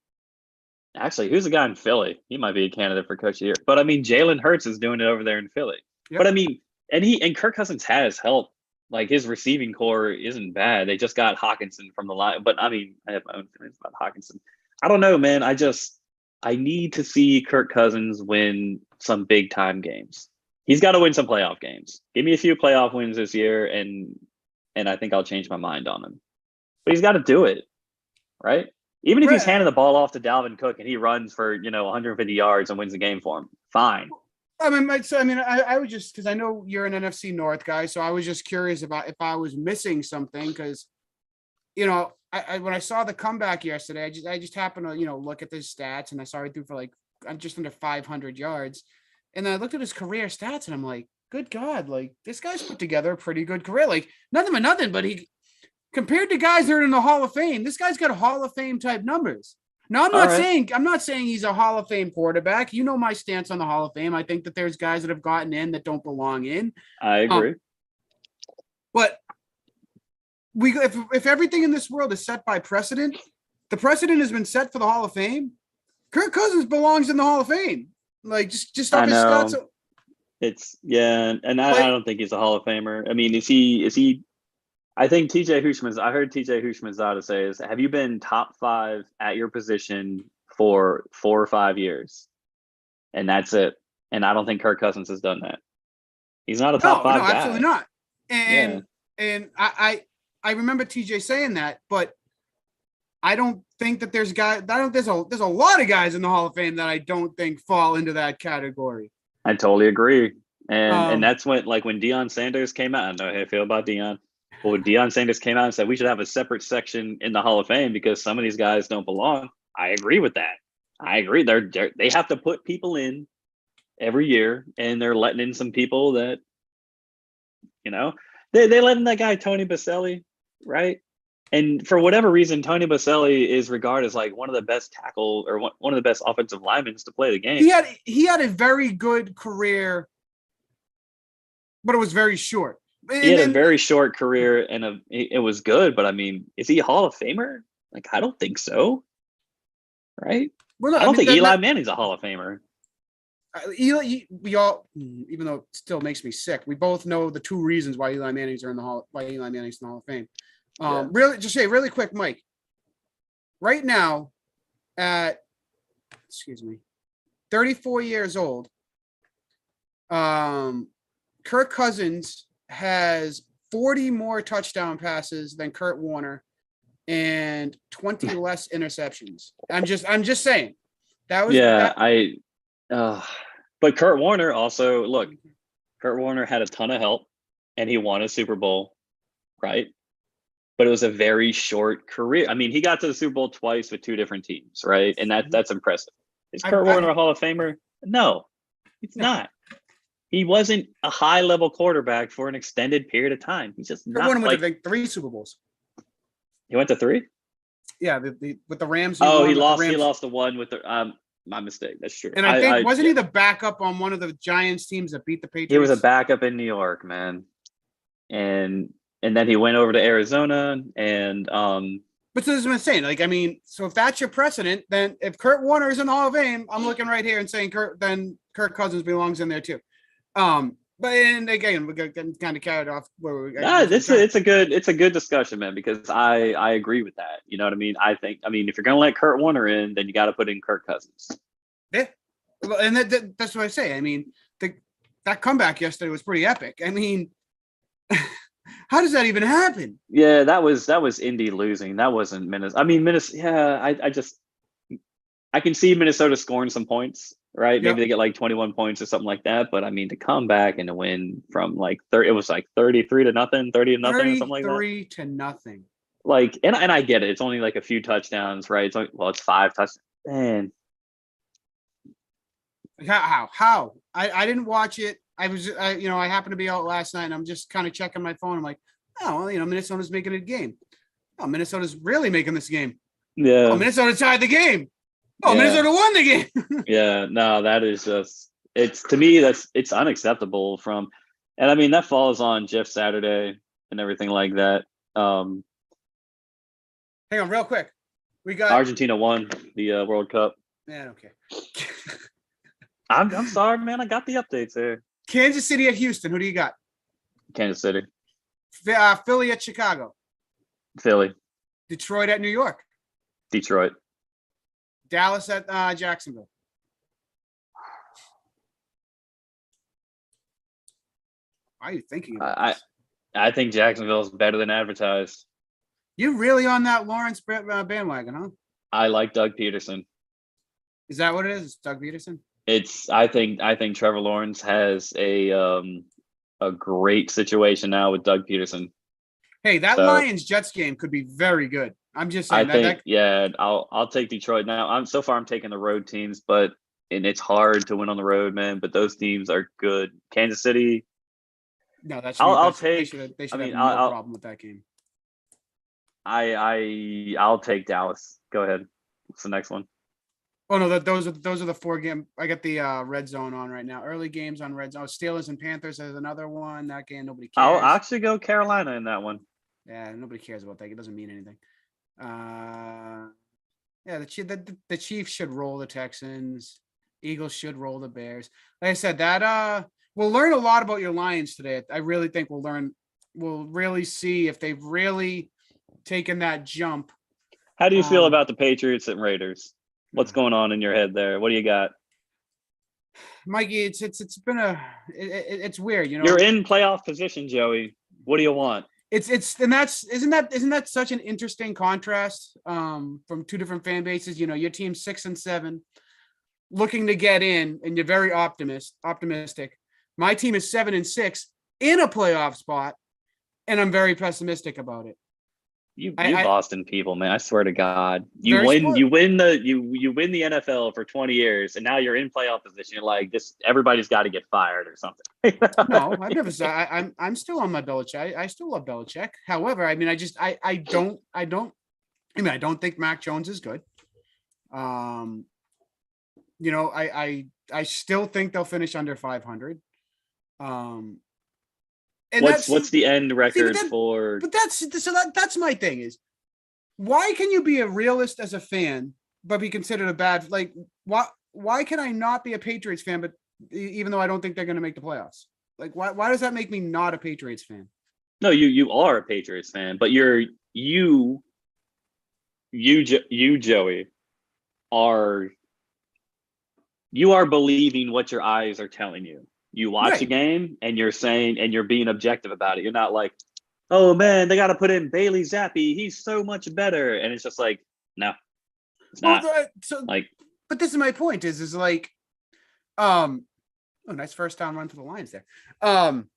Actually, who's the guy in Philly? He might be a candidate for coach of the year. But I mean, Jalen Hurts is doing it over there in Philly. But Yep. I mean, and Kirk Cousins has help. Like his receiving core isn't bad. They just got Hawkinson from the line. But I mean, I have my own feelings about Hawkinson. I don't know, man. I need to see Kirk Cousins win some big time games. He's got to win some playoff games. Give me a few playoff wins this year, and I think I'll change my mind on him. But he's got to do it, right? Even if he's Right. handing the ball off to Dalvin Cook and he runs for 150 yards and wins the game for him, fine. I was just because I know you're an NFC North guy, so I was just curious about if I was missing something because when I saw the comeback yesterday, I just happened to look at his stats and I saw he threw for like just under 500 yards, and then I looked at his career stats and I'm like, good God, like this guy's put together a pretty good career. Like nothing but nothing, but he compared to guys that are in the Hall of Fame, this guy's got Hall of Fame type numbers. Now All right. I'm not saying he's a Hall of Fame quarterback. You know my stance on the Hall of Fame. I think that there's guys that have gotten in that don't belong in. I Um, agree. but if everything in this world is set by precedent, the precedent has been set for the Hall of Fame. Kirk Cousins belongs in the Hall of Fame. Like just off I his stats. know. It's yeah, and I Like don't think he's a Hall of Famer. I mean, is he I think I heard TJ Hushmanzada say is, have you been top 5 at your position for 4 or 5 years? And that's it. And I don't think Kirk Cousins has done that. He's not a top no, 5 absolutely guy. not. Yeah. And I remember TJ saying that, but I don't think that there's guys. I don't. There's a lot of guys in the Hall of Fame that I don't think fall into that category. I totally agree. And Um, that's when Deion Sanders came out. I know how I feel about Deion. But when Deion Sanders came out and said we should have a separate section in the Hall of Fame because some of these guys don't belong, I agree with that. I agree. They have to put people in every year, and they're letting in some people that you know they let in that guy Tony Baselli, right? And for whatever reason, Tony Baselli is regarded as like one of the best tackle or one of the best offensive linemen to play the game. he had a very good career, but it was very short. He And had a then very short career and it was good, but I mean, is he a Hall of Famer? Like, I don't think so, right? well, no, I I don't mean think Eli Manning's a Hall of Famer. Eli, we all, even though it still makes me sick, we both know the two reasons why Eli Manning's in the Hall of Fame. Yeah. Really quick, Mike. Right now, at 34 years old, Kirk Cousins has 40 more touchdown passes than Kurt Warner and 20 less interceptions. I'm just saying. That was Yeah, that. but Kurt Warner also, look, Kurt Warner had a ton of help and he won a Super Bowl, right? but it was a very short career. I mean, he got to the Super Bowl twice with two different teams, right? And that's impressive. Is Kurt Warner a Hall of Famer? No, it's not. He wasn't a high level quarterback for an extended period of time. He's just not. Warner went to 3 Super Bowls. He went to 3. Yeah, with the Rams. He lost. He lost the one with the. My mistake. That's true. And I think wasn't he the backup on one of the Giants teams that beat the Patriots? He was a backup in New York, man, and then he went over to Arizona and. But this is what I'm saying. Like, I mean, so if that's your precedent, then if Kurt Warner is in the Hall of Fame, I'm looking right here and saying Kirk Cousins belongs in there too. But and again, we're getting kind of carried off where we're. It's a good discussion, man, because I agree with that. You know what I mean? I mean, if you're gonna let Kurt Warner in, then you got to put in Kirk Cousins. Yeah, and that's what I say. I mean, that comeback yesterday was pretty epic. I mean, how does that even happen? Yeah, that was Indy losing. That wasn't Minnesota. I mean, Minnesota. Yeah, I can see Minnesota scoring some points. Right, maybe they get like 21 points or something like that. But I mean, to come back and to win from like 30, it was like 33 to nothing, 30 to nothing, or something like that. 33 to nothing. Like, and I get it. It's only like a few touchdowns, right? It's 5 touchdowns. Man, how? I didn't watch it. I happened to be out last night, and I'm just kind of checking my phone. I'm like, oh, well, Minnesota's making a game. Oh, Minnesota's really making this game. Yeah. Oh, Minnesota tied the game. Oh, yeah. Minnesota won the game. Yeah, no, that is just to me it's unacceptable and I mean that falls on Jeff Saturday and everything like that. Hang on, real quick. We got Argentina won the World Cup. Yeah, okay. I'm sorry, man. I got the updates there. Kansas City at Houston. Who do you got? Kansas City. Philly at Chicago. Philly. Detroit at New York. Detroit. Dallas at Jacksonville. Why are you thinking about this? I think Jacksonville is better than advertised. You really on that Lawrence bandwagon, huh? I like Doug Peterson. Is that what it is? It's Doug Peterson? I think Trevor Lawrence has a great situation now with Doug Peterson. Hey, that Lions-Jets game could be very good. I'm just saying I'll take Detroit now. I'm taking the road teams, and it's hard to win on the road, man. But those teams are good. Kansas City. No, that's. They should have no problem with that game. I'll take Dallas. Go ahead. What's the next one? Oh no, those are the 4 games. I got the red zone on right now. Early games on red zone. Steelers and Panthers is another one. That game nobody cares. I'll actually go Carolina in that one. Yeah, nobody cares about that. It doesn't mean anything. The Chiefs should roll the Texans. Eagles should roll the Bears. Like I said, that we'll learn a lot about your Lions today. I really think we'll really see if they've really taken that jump. How do you feel about the Patriots and Raiders? What's going on in your head there? What do you got? Mikey, it's been it's weird, You're in playoff position, Joey. What do you want? Isn't that such an interesting contrast from two different fan bases? Your team's 6-7, looking to get in, and you're very optimistic. My team is 7-6 in a playoff spot, and I'm very pessimistic about it. You Boston people, man! I swear to God, you win the NFL for 20 years, and now you're in playoff position. You're like, this, everybody's got to get fired or something. No, I've never said. I'm still on my Belichick. I still love Belichick. However, I mean, I don't think Mac Jones is good. I still think they'll finish under 500. And what's the end record for? But that's my thing is, why can you be a realist as a fan but be considered a bad, like, why can I not be a Patriots fan but even though I don't think they're going to make the playoffs? Like, why does that make me not a Patriots fan? No, you are a Patriots fan, but you Joey are believing what your eyes are telling you. You watch a game and you're saying, and you're being objective about it. You're not like, oh man, they got to put in Bailey Zappi. He's so much better. And it's just like, no, it's not. But this is my point is like, nice first down run for the Lions there. I'm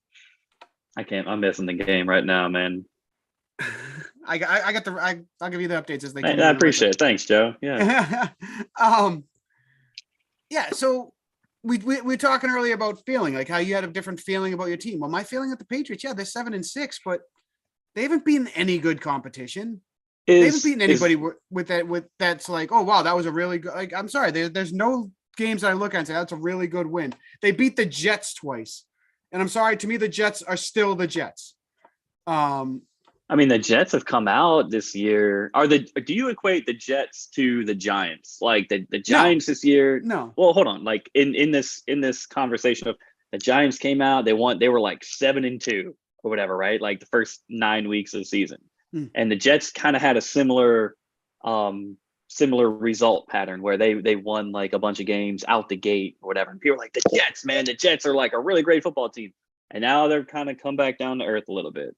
missing the game right now, man. I'll give you the updates as they I, come I in a little appreciate it. Thanks, Joe. Yeah. bit. Yeah. So we were talking earlier about feeling, like how you had a different feeling about your team. Well, my feeling at the Patriots, yeah, they're 7-6, but they haven't beaten any good competition. They haven't Is beaten is anybody with that's like, oh wow, that was a really good. Like, I'm sorry, there's no games that I look at and say that's a really good win. They beat the Jets twice, and I'm sorry, to me the Jets are still the Jets. Um, I mean, the Jets have come out this year. Do you equate the Jets to the Giants? Like the no, Giants this year? no, Well, hold on. Like in this conversation of the Giants came out, they were like 7-2 or whatever, right? Like the first 9 weeks of the season. Hmm. And the Jets kind of had a um similar result pattern where they won like a bunch of games out the gate or whatever. And people are like, the Jets, man, the Jets are like a really great football team. And now they're kind of come back down to earth a little bit.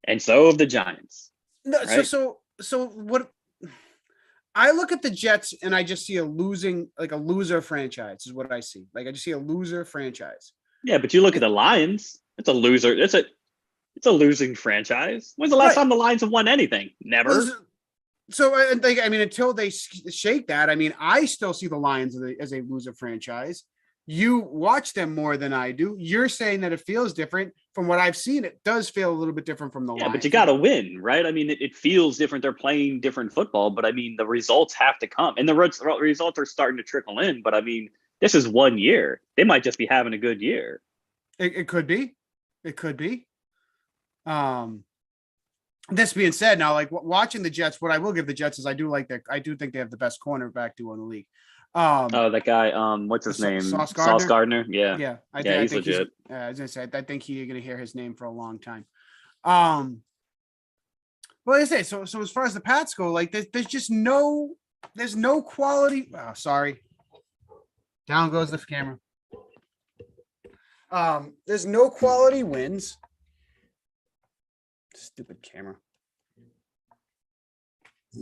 And so have the Giants, no. So right? so so what? I look at the Jets and I just see a loser franchise is what I see. Like I just see a loser franchise. Yeah, but you look at the Lions, it's a loser. It's a losing franchise. When's the last Right. time the Lions have won anything? Never. So like, I mean, until they shake that, I mean, I still see the Lions as a loser franchise. You watch them more than I do. You're saying that it feels different. From what I've seen, it does feel a little bit different from the Yeah, but you Lions. got to win, right? I mean, it feels different. They're playing different football, but I mean, the results have to come, and the results are starting to trickle in. But I mean, this is 1 year. They might just be having a good year. It could be. It could be. Um, this being said, now like watching the Jets, what I will give the Jets is I do think they have the best cornerback duo in the league. Um, Oh, that guy, what's his name? Sauce Sauce Gardner. Gardner. Yeah, Yeah, yeah, I he's think he's. legit. I was gonna say I think you're gonna hear his name for a long time. Um, well, I say so as far as the Pats go, like there's just there's no quality. Oh, sorry, down goes the camera. There's no quality wins. Stupid camera.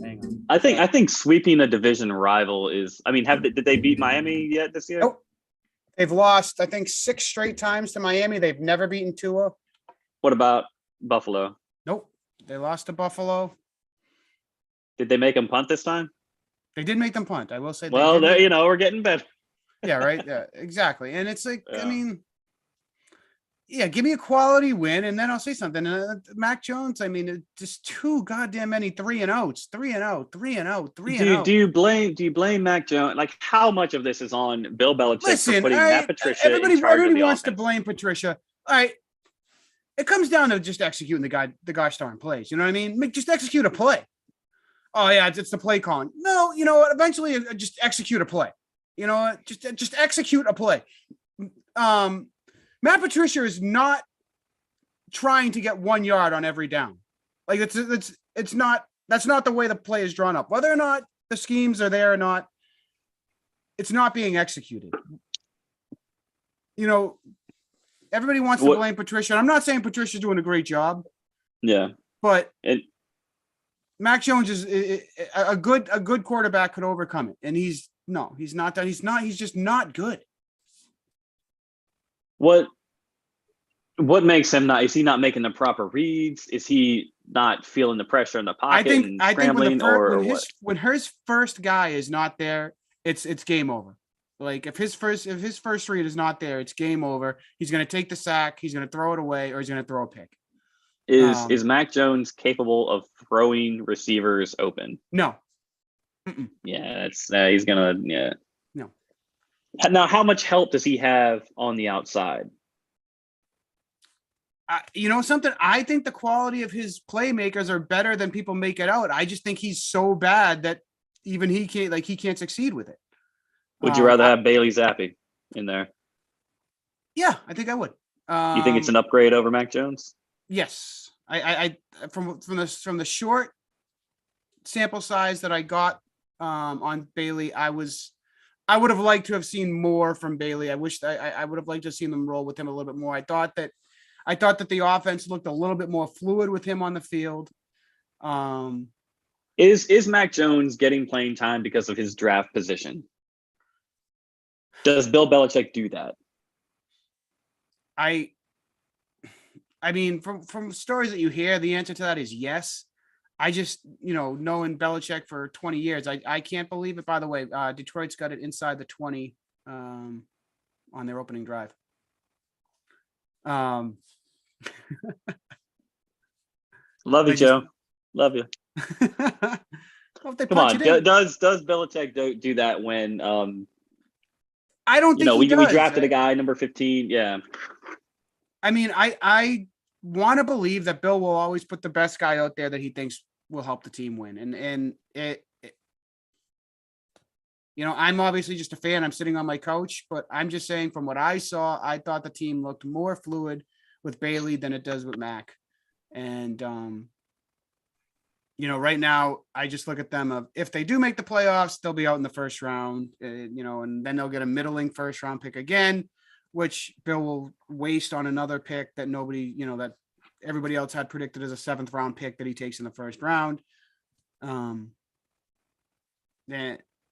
Hang on. I think sweeping a division rival is. I mean, did they beat Miami yet this year? Nope. They've lost, I think, 6 straight times to Miami. They've never beaten Tua. What about Buffalo? Nope. They lost to Buffalo. Did they make him punt this time? They did make them punt. I will say. Well, there, we're getting better. Yeah, right. Yeah, exactly. And it's like, Yeah. I mean, yeah, give me a quality win, and then I'll say something. Mac Jones, I mean, just too goddamn many 3-and-outs, 3-and-out, 3-and-out, 3-and-out. Do you blame Mac Jones? Like, how much of this is on Bill Belichick for Listen, putting Matt Patricia everybody, in charge of everybody the wants to offense? blame Patricia. All right, it comes down to just executing the gosh darn plays. You know what I mean? Just execute a play. Oh yeah, it's the play calling. No, you know what? Eventually, just execute a play. You know what? Just execute a play. Matt Patricia is not trying to get 1 yard on every down. Like it's not. That's not the way the play is drawn up. Whether or not the schemes are there or not, it's not being executed. You know, everybody wants to blame Patricia. I'm not saying Patricia's doing a great job. Yeah, but and Mac Jones is a good quarterback could overcome it, and he's not that. He's just not good. What makes him not? Is he not making the proper reads? Is he not feeling the pressure in the pocket and scrambling, or what? When his first guy is not there, it's game over. Like if his first read is not there, it's game over. He's going to take the sack, he's going to throw it away, or he's going to throw a pick. Is Mac Jones capable of throwing receivers open? No. Mm-mm. Yeah, that's he's gonna. Yeah. No. Now, how much help does he have on the outside? You know something? I think the quality of his playmakers are better than people make it out. I just think he's so bad that even he can't succeed with it. Would you rather have Bailey Zappi in there? Yeah, I think I would. You think it's an upgrade over Mac Jones? Yes, I from the short sample size that I got on Bailey, I would have liked to have seen more from Bailey. I wish I would have liked to have seen them roll with him a little bit more. I thought that the offense looked a little bit more fluid with him on the field. Is Mac Jones getting playing time because of his draft position? Does Bill Belichick do that? I mean, from stories that you hear, the answer to that is yes. I just, knowing Belichick for 20 years, I can't believe it. By the way, Detroit's got it inside the 20 on their opening drive. Love you, Joe. Love you. Well, if they Come punch on. it in, Does Belichick do that when I don't think he we does. drafted a guy number 15? Yeah. I mean, I want to believe that Bill will always put the best guy out there that he thinks will help the team win. And I'm obviously just a fan. I'm sitting on my couch, but I'm just saying from what I saw, I thought the team looked more fluid with Bailey than it does with Mac. And, right now I just look at them of if they do make the playoffs, they'll be out in the first round, and then they'll get a middling first round pick again, which Bill will waste on another pick that nobody, that everybody else had predicted as a 7th round pick that he takes in the first round. Then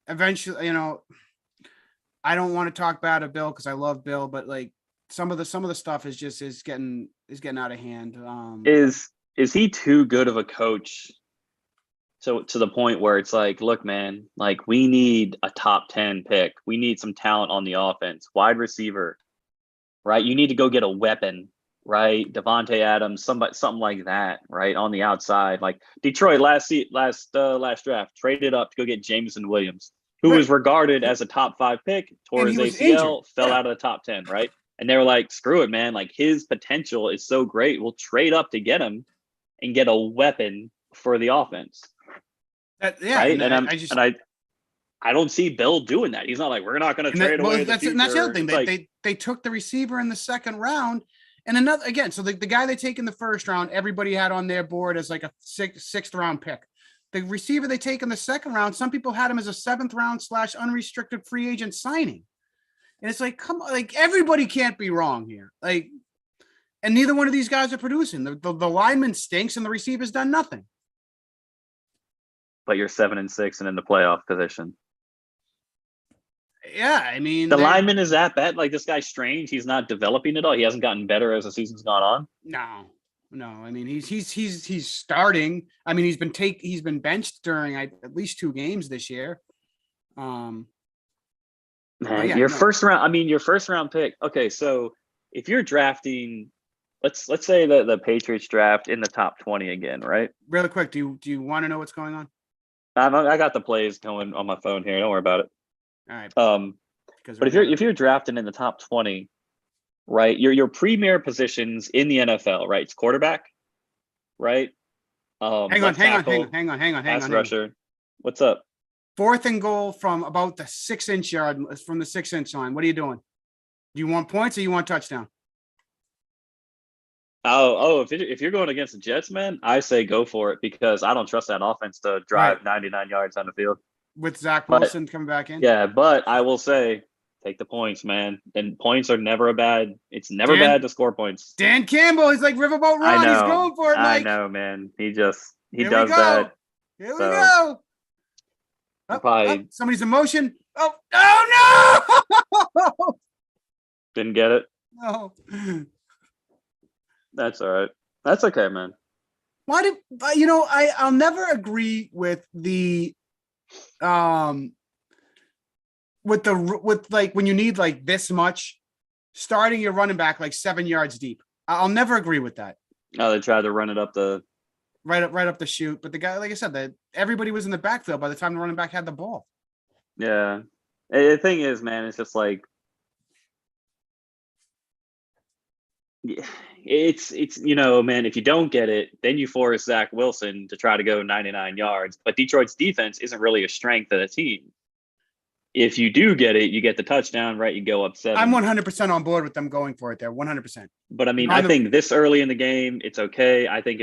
eventually, I don't want to talk bad of Bill because I love Bill, but like some of the stuff is getting out of hand. Is he too good of a coach? So to the point where it's like, look, man, like we need a top 10 pick. We need some talent on the offense, wide receiver, right? You need to go get a weapon, right? Devontae Adams, something like that, right? On the outside, like Detroit last draft traded up to go get Jameson Williams, who was regarded as a top 5 pick, tore his ACL, fell out of the top 10, right? And they were like, screw it, man. Like his potential is so great. We'll trade up to get him and get a weapon for the offense. Right. I don't see Bill doing that. He's not like, we're not going to trade away. That's the other thing. They took the receiver in the 2nd round. And another, again, so the guy they take in the 1st round, everybody had on their board as like a 6th round pick. The receiver they take in the 2nd round, some people had him as a 7th round / unrestricted free agent signing. And it's like, come on, like everybody can't be wrong here. Like, and neither one of these guys are producing. The lineman stinks and the receiver's done nothing. But you're 7-6 and in the playoff position. Yeah, I mean, the lineman is that bad. Like this guy's strange. He's not developing at all. He hasn't gotten better as the season's gone on. No. I mean, he's starting. I mean, he's been benched during at least 2 games this year. Your first round pick. Okay, so if you're drafting, let's say that the Patriots draft in the top 20 again, right? Really quick, do you want to know what's going on? I got the plays going on my phone here. Don't worry about it. All right. But if you're drafting in the top 20, right? Your premier positions in the NFL, right? It's quarterback, right? Hang on. Pass rusher. What's up? 4th and goal from about the 6-inch yard, from the 6-inch line. What are you doing? Do you want points or you want touchdown? If you're going against the Jets, man, I say go for it because I don't trust that offense to drive 99 yards on the field. With Zach Wilson coming back in? Yeah, but I will say take the points, man. And points are never it's never bad to score points. Dan Campbell, he's like Riverboat Ron. He's going for it, Mike. I know, man. He does that. Here we go. Somebody's in motion. Oh no! Didn't get it. No. That's all right. That's okay, man. I'll never agree with the with when you need like this much starting your running back like 7 yards deep. I'll never agree with that. Oh, they tried to run it up the right up the chute, but the guy, like I said, that everybody was in the backfield by the time the running back had the ball. Yeah. The thing is, man, it's just like it's man, if you don't get it, then you force Zach Wilson to try to go 99 yards. But Detroit's defense isn't really a strength of the team. If you do get it, you get the touchdown, right? You go up 7. I'm 100% on board with them going for it there, 100%. But I mean, I think this early in the game, it's okay. I think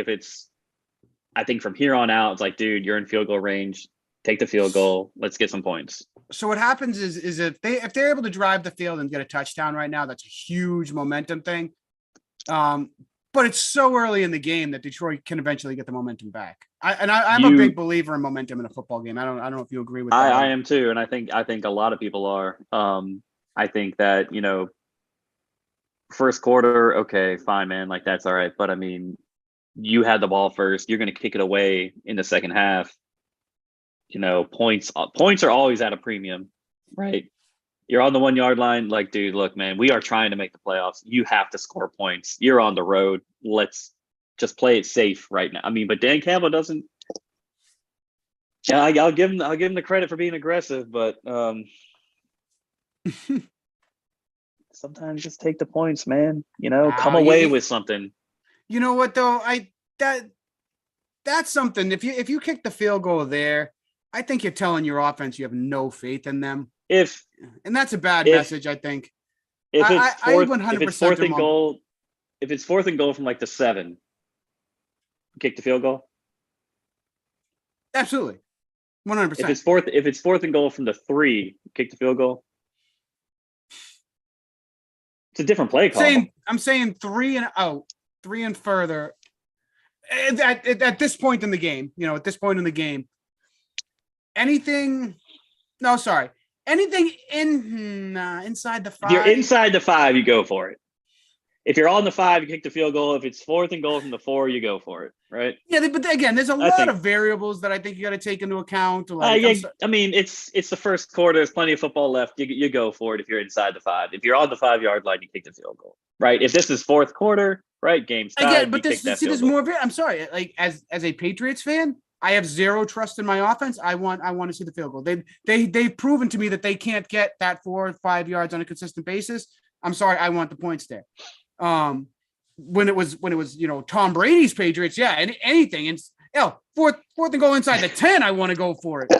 from here on out, it's like, dude, you're in field goal range. Take the field goal. Let's get some points. So what happens is if they're able to drive the field and get a touchdown right now, that's a huge momentum thing. But it's so early in the game that Detroit can eventually get the momentum back. I'm a big believer in momentum in a football game. I don't know if you agree with that. I am too, and I think a lot of people are. I think that first quarter, okay, fine, man. Like that's all right. But I mean, you had the ball first. You're going to kick it away in the second half. Points are always at a premium, right? You're on the 1 yard line. Like, dude, look, man, we are trying to make the playoffs. You have to score points. You're on the road. Let's just play it safe right now. I mean, but Dan Campbell doesn't. Yeah, I'll give him the credit for being aggressive, but sometimes just take the points, man. Come away with something. You know what though? That's something. If you kick the field goal there, I think you're telling your offense you have no faith in them. And that's a bad message, I think. If it's fourth and goal, if it's fourth and goal from like the 7, kick the field goal. Absolutely, 100%. If it's fourth and goal from the 3, kick the field goal. It's a different play call. I'm saying 3 and out, 3 and further. At this point in the game, anything inside the 5. If you're inside the 5, you go for it. If you're on the 5, you kick the field goal. If it's fourth and goal from the 4, you go for it, right? Yeah, but again, there's a lot of variables that I think you got to take into account. I mean, it's the first quarter. There's plenty of football left. You go for it if you're inside the 5. If you're on the 5-yard line, you kick the field goal, right? If this is fourth quarter, right, game's tied. Again, but there's more. I'm sorry, like as a Patriots fan, I have zero trust in my offense. I want to see the field goal. They've proven to me that they can't get that 4 or 5 yards on a consistent basis. I'm sorry, I want the points there. When it was Tom Brady's Patriots, yeah, and anything and fourth and goal inside the 10, I want to go for it.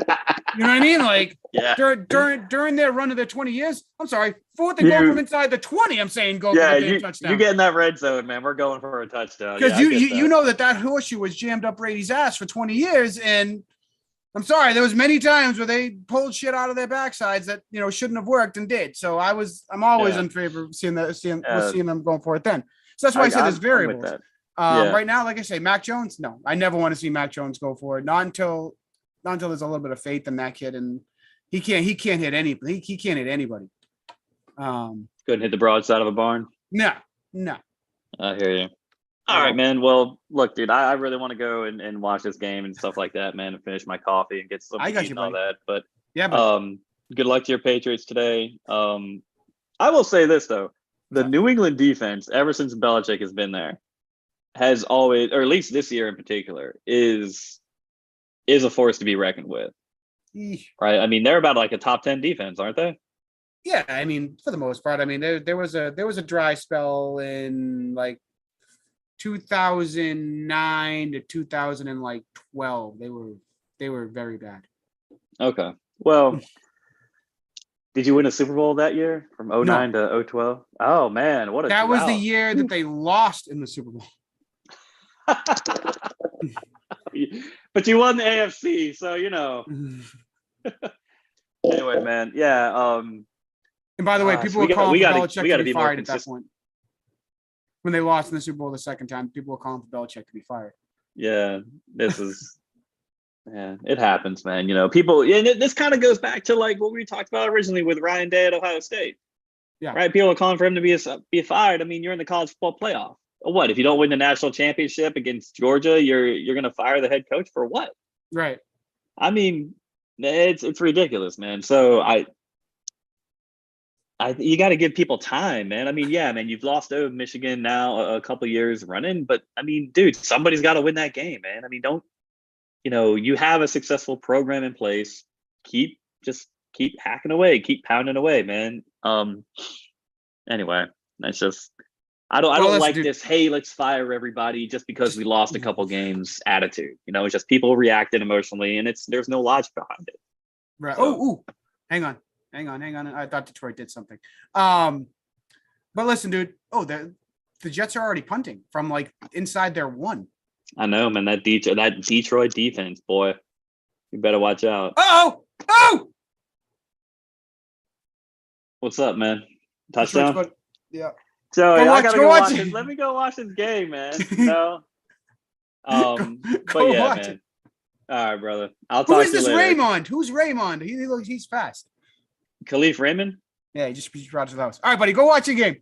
You know what I mean? Like during their run of their 20 years, I'm sorry, fourth and goal from inside the 20, I'm saying go for the touchdown. You get in that red zone, man. We're going for a touchdown. Because you know that horseshoe was jammed up Brady's ass for 20 years, and I'm sorry, there was many times where they pulled shit out of their backsides that shouldn't have worked and did. So I'm always in favor of seeing them going for it then. So that's why I said there's variables. Right now, like I say, Mac Jones, no, I never want to see Mac Jones go for it. Not until there's a little bit of faith in that kid, and he can't hit anybody. He can't hit anybody. Couldn't hit the broadside of a barn. No. I hear you. All right, man. Well, look, dude, I really want to go and watch this game and stuff like that, man, and finish my coffee and get some and all that. But good luck to your Patriots today. I will say this though. The New England defense, ever since Belichick has been there, has always, or at least this year in particular, is a force to be reckoned with. Right? I mean, they're about like a top 10 defense, aren't they? Yeah, I mean, for the most part. I mean, there was a dry spell in like 2009 to 2012. They were very bad. Okay. Well, did you win a Super Bowl that year from 2009 to 2012? Oh man, what a that drought. Was the year that they lost in the Super Bowl. But you won the AFC, so Anyway, man, yeah. And by the way, people were calling for Belichick to be fired at that point. When they lost in the Super Bowl the second time, people were calling for Belichick to be fired. Yeah, this is. Yeah, it happens, man. People, and this kind of goes back to like what we talked about originally with Ryan Day at Ohio State. Yeah. Right. People are calling for him to be fired. I mean, you're in the college football playoff. What if you don't win the national championship against Georgia? You're going to fire the head coach for what? Right. I mean, it's ridiculous, man. So you got to give people time, man. I mean, yeah, man, you've lost to Michigan now a couple years running, but I mean, dude, somebody's got to win that game, man. I mean, you have a successful program in place. Keep hacking away, keep pounding away, man. Anyway, that's just I don't like this. Hey, let's fire everybody just because we lost a couple games attitude. It's just people reacted emotionally, and there's no logic behind it. Right. So, hang on. I thought Detroit did something. But listen, dude. The Jets are already punting from like inside their 1. I know, man. That Detroit defense, boy, you better watch out. Oh! What's up, man? Touchdown? Yeah. So I gotta go watch it. Let me go watch this game, man. But yeah, man. All right, brother. I'll talk to you later. Who is this Raymond? Who's Raymond? He's fast. Khalif Raymond? Yeah, he just brought to the house. All right, buddy, go watch the game.